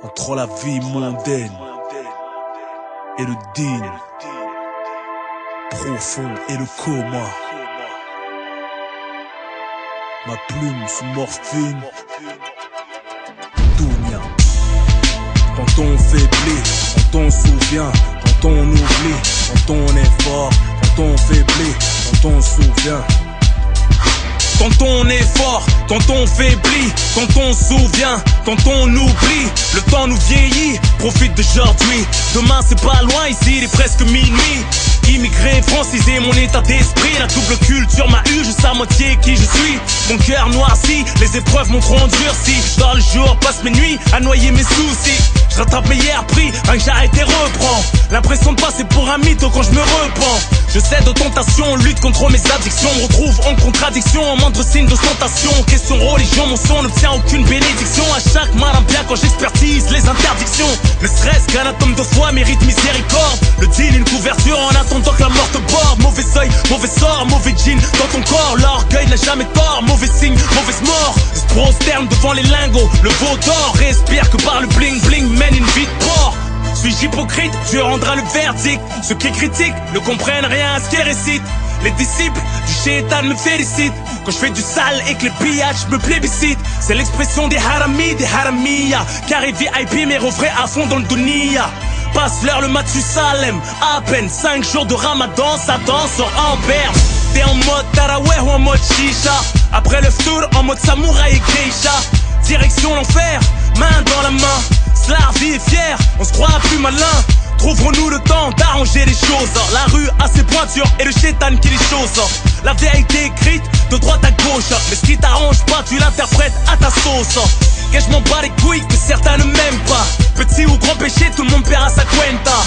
Entre la vie mondaine et le digne, profond et le coma. Ma plume sous morphine, Dounia. Quand on faiblit, quand on se souvient, quand on oublie, quand on est fort, quand on faiblit, quand on se souvient. Quand on est fort, quand on faiblit, quand on se souvient, quand on oublie, le temps nous vieillit, profite d'aujourd'hui. Demain c'est pas loin, ici il est presque minuit. Immigré, francisé, mon état d'esprit, la double culture m'a eu, je sais à moitié qui je suis. Mon cœur noirci, les épreuves m'ont trop endurci. Dans le jour, passe mes nuits à noyer mes soucis. Je rattrape mes hier pris, rien que j'arrête et reprends. L'impression de passer pour un mytho quand je me repens. Je cède aux tentations, lutte contre mes addictions. Me retrouve en contradiction, en moindre signe d'ostentation. Question religion, mon son n'obtient aucune bénédiction. À chaque malin bien quand j'expertise les interdictions. Ne serait-ce qu'un atome de foi mérite miséricorde. Le deal, une couverture en attendant que la mort te borde. Mauvais œil, mauvais sort, mauvais jean dans ton corps. L'orgueil n'a jamais tort, mauvais signe, mauvaise mort. Se prosterne devant les lingots, le veau d'or. Respire que par le bling bling, mène une vie de porc. Suis-je hypocrite? Dieu rendra le verdict. Ceux qui critiquent ne comprennent rien à ce qu'ils récitent. Les disciples du shaitan me félicitent. Quand je fais du sale et que les pillages me plébiscitent. C'est l'expression des haramis, des haramiyas. Carré VIP mais refrais à fond dans le dunia. Passe l'heure le Mathusalem. À peine 5 jours de ramadan, Satan sort en berne. T'es en mode taraweh ou en mode shisha. Après le ftour en mode samouraï et geisha. Direction l'enfer, main dans la main. La vie est fière, on se croit plus malin. Trouverons-nous le temps d'arranger les choses. La rue a ses pointures et le shaitan qui les chose. La vérité écrite de droite à gauche. Mais ce qui t'arrange pas, tu l'interprètes à ta sauce. Que je m'en bats les couilles que certains ne m'aiment pas. Petit ou grand péché, tout le monde paiera sa cuenta.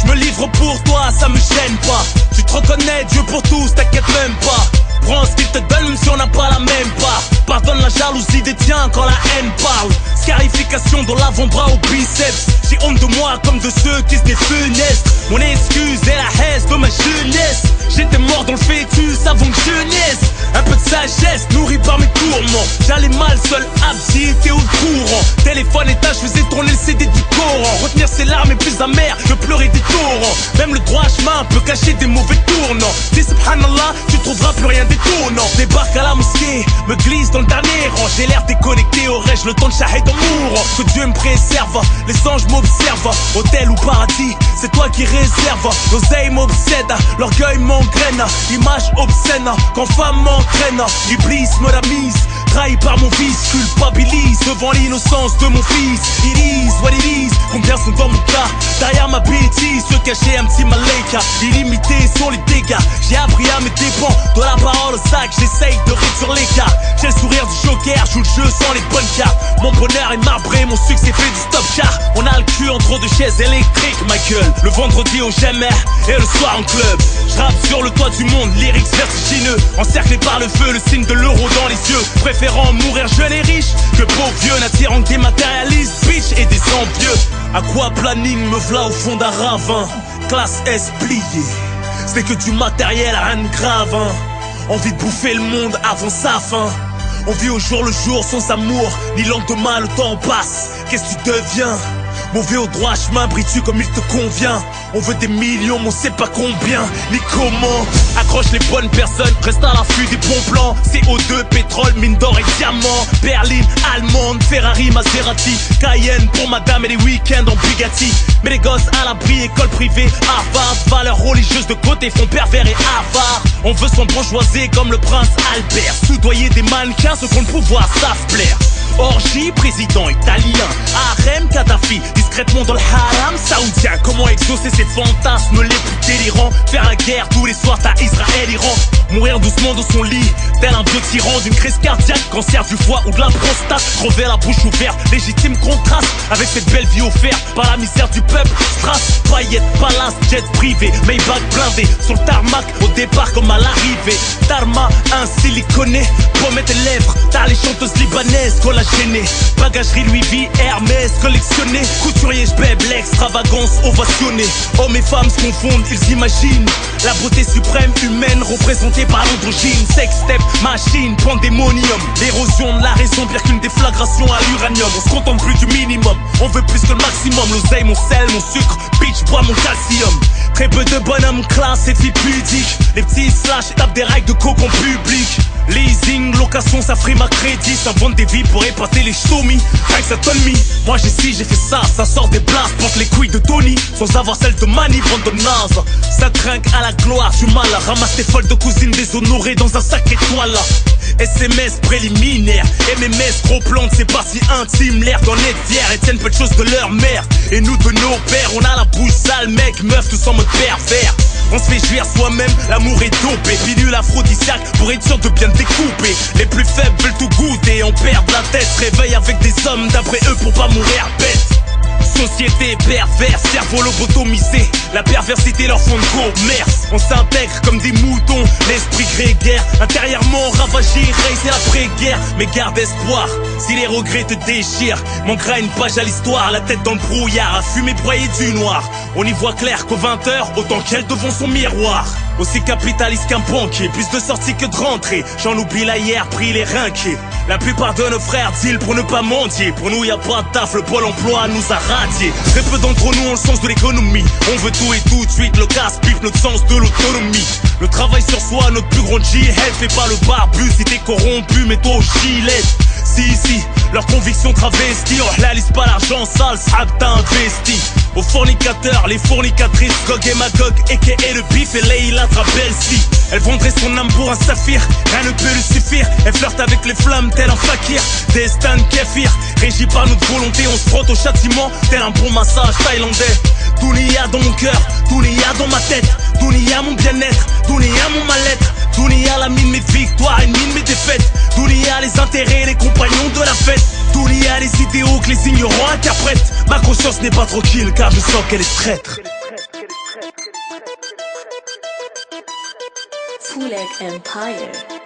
Je me livre pour toi, ça me gêne pas. Tu te reconnais, Dieu pour tous, t'inquiète même pas. Prends ce qu'il te donne même si on n'a pas la même part. Pardonne la jalousie des tiens quand la haine parle. Scarification dans l'avant-bras au biceps. J'ai honte de moi comme de ceux qui se défunestent. Mon excuse est la haine de ma jeunesse. J'étais mort dans le fœtus avant que je naisse. Un peu de sagesse nourrie par mes tourments. J'allais mal seul, abside au courant. Téléphone éteint, je faisais tourner le CD du Coran. Retenir ses larmes est plus amer que pleurer des torrents. Même le droit chemin peut cacher des mauvais tournants. Dis subhanallah, tu trouveras plus rien d'étonnant. Débarque à la mosquée, me glisse dans le dernier rang. J'ai l'air déconnecté, aurais-je le temps de shahid en mourant. Que Dieu me préserve, les anges m'observent. Hôtel ou paradis, c'est toi qui réserve. L'oseille m'obsède, l'orgueil m'engraine. Image obscène, quand femme m'entraîne. Iblis me la mise, trahi par mon vice. Culpabilise devant l'innocence de mon fils. It is what it is, combien sont dans mon cas. Derrière ma bêtise, se cacher un petit malaika. Illimité sont les dégâts, j'ai appris à mes dépens. De la parole au sac, j'essaye de rire sur les cas. J'ai le sourire du joker, joue le jeu sans les bonnes cartes. Mon bonheur est marbré, mon succès fait du stop car on a le cul entre deux chaises électriques, ma gueule. Le vendredi au jamais et le soir en club. Je rappe sur le toit du monde, lyrics vertigineux. Encerclé par le feu, le signe de l'euro dans les yeux. Préférant mourir jeune et riche que pauvre vieux, n'attirant que des matérialistes, bitch et des envieux. À quoi planning me v'là au fond d'un ravin. Classe S pliée, c'est que du matériel, rien de grave hein. Envie de bouffer le monde avant sa fin. On vit au jour le jour sans amour, ni lendemain le temps passe. Qu'est-ce que tu deviens? Mauvais au droit chemin, brilles-tu comme il te convient? On veut des millions, mais on sait pas combien, ni comment. Accroche les bonnes personnes, reste à l'affût des bons plans. CO2, pétrole, mine d'or et diamants. Berline, allemande, Ferrari, Maserati, Cayenne pour madame et les week-ends en Bugatti. Mais les gosses à l'abri, école privée, Harvard. Valeurs religieuses de côté, font pervers et avares. On veut son bourgeoisie comme le prince Albert. Soudoyer des mannequins, ceux qu'on le pouvoir savent plaire. Orgie, président italien, harem, Kadhafi, discrètement dans le haram saoudien. Comment exaucer ces fantasmes les plus délirants? Faire la guerre tous les soirs à Israël-Iran. Mourir doucement dans son lit, tel un vieux tyran. D'une crise cardiaque, cancer du foie ou de la prostate. Crever la bouche ouverte, légitime contraste avec cette belle vie offerte par la misère du peuple. Strass, paillettes, palace, jet privé, Maybach blindé sur le tarmac au départ comme à l'arrivée. Tarma, un siliconé, pommette et lèvres. T'as les chanteuses libanaises, collagène gêné. Bagagerie Louis V, Hermès collectionné. Couturier j'bèbe, l'extravagance ovationnée. Hommes et femmes se confondent, ils imaginent la beauté suprême humaine représentée par l'androgyne. Sex step, machine, pandémonium. L'érosion de la raison, pire qu'une déflagration à l'uranium. On se contente plus du minimum, on veut plus que le maximum. L'oseille, mon sel, mon sucre, bitch, bois mon calcium. Très peu de bonhommes classe et filles pudiques. Les petits slash tapent des règles de coke en public. Leasing, location, ça frime à crédit. Ça vend des vies pour épater les ch'tomis. Rien que ça donne mi. Moi j'ai ci, j'ai fait ça, ça sort des blasts. Porte les couilles de Tony, sans avoir celle de Manny, bande de naze. Ça trinque à la gloire du mal. Ramasse tes folles de cousines déshonorées dans un sac étoile. SMS préliminaire, MMS, gros plante, c'est pas si intime. L'air d'en être fier, et tiennent peu de choses de leur mère. Et nous de nos pères, on a la bouche sale, mec, meuf, tous en mode pervers. On se fait jouir soi-même, l'amour est dopé. Pilule aphrodisiaque pour être sûr de bien découper. Les plus faibles veulent tout goûter, on perd la tête. Réveille avec des hommes d'après eux pour pas mourir bête. Société perverse, cerveau lobotomisé. La perversité leur fond de commerce. On s'intègre comme des moutons, l'esprit grégaire. Intérieurement ravagé, c'est l'après-guerre. Mais garde espoir, si les regrets te déchirent. Manquera une page à l'histoire, la tête dans le brouillard. À fumer broyer du noir. On y voit clair qu'aux 20h, autant qu'elle devant son miroir. Aussi capitaliste qu'un banquier, plus de sorties que de rentrées. J'en oublie la hier, pris les rinqués. La plupart de nos frères deal pour ne pas mentir. Pour nous y a pas de taf, le pôle emploi nous a radiés. Très peu d'entre nous ont le sens de l'économie. On veut tout et tout de suite, le casse-pipe, notre sens de l'autonomie. Le travail sur soi, notre plus grande J-head. Fais pas le barbu si t'es corrompu, mais toi au gilet. Si, leurs convictions travesties. On réalise pas l'argent sale, ça t'as investi. Aux fornicateurs, les fournicatrices, Gog et Magog, a.k.a. le bif et Leila Trabelsi. Elle vendrait son âme pour un saphir, rien ne peut lui suffire. Elle flirte avec les flammes tel un fakir. Destin kéfir, régi par notre volonté. On se frotte au châtiment tel un bon massage thaïlandais. Dunia dans mon cœur, Dunia dans ma tête. Dunia mon bien-être, Dunia mon mal-être. Dunia la mine mes victoires et mine mes défaites. Dunia les intérêts, les compagnons de la fête. Dunia les idéaux que les ignorants interprètent. Ma conscience n'est pas tranquille car je sens qu'elle est traître. Full Empire.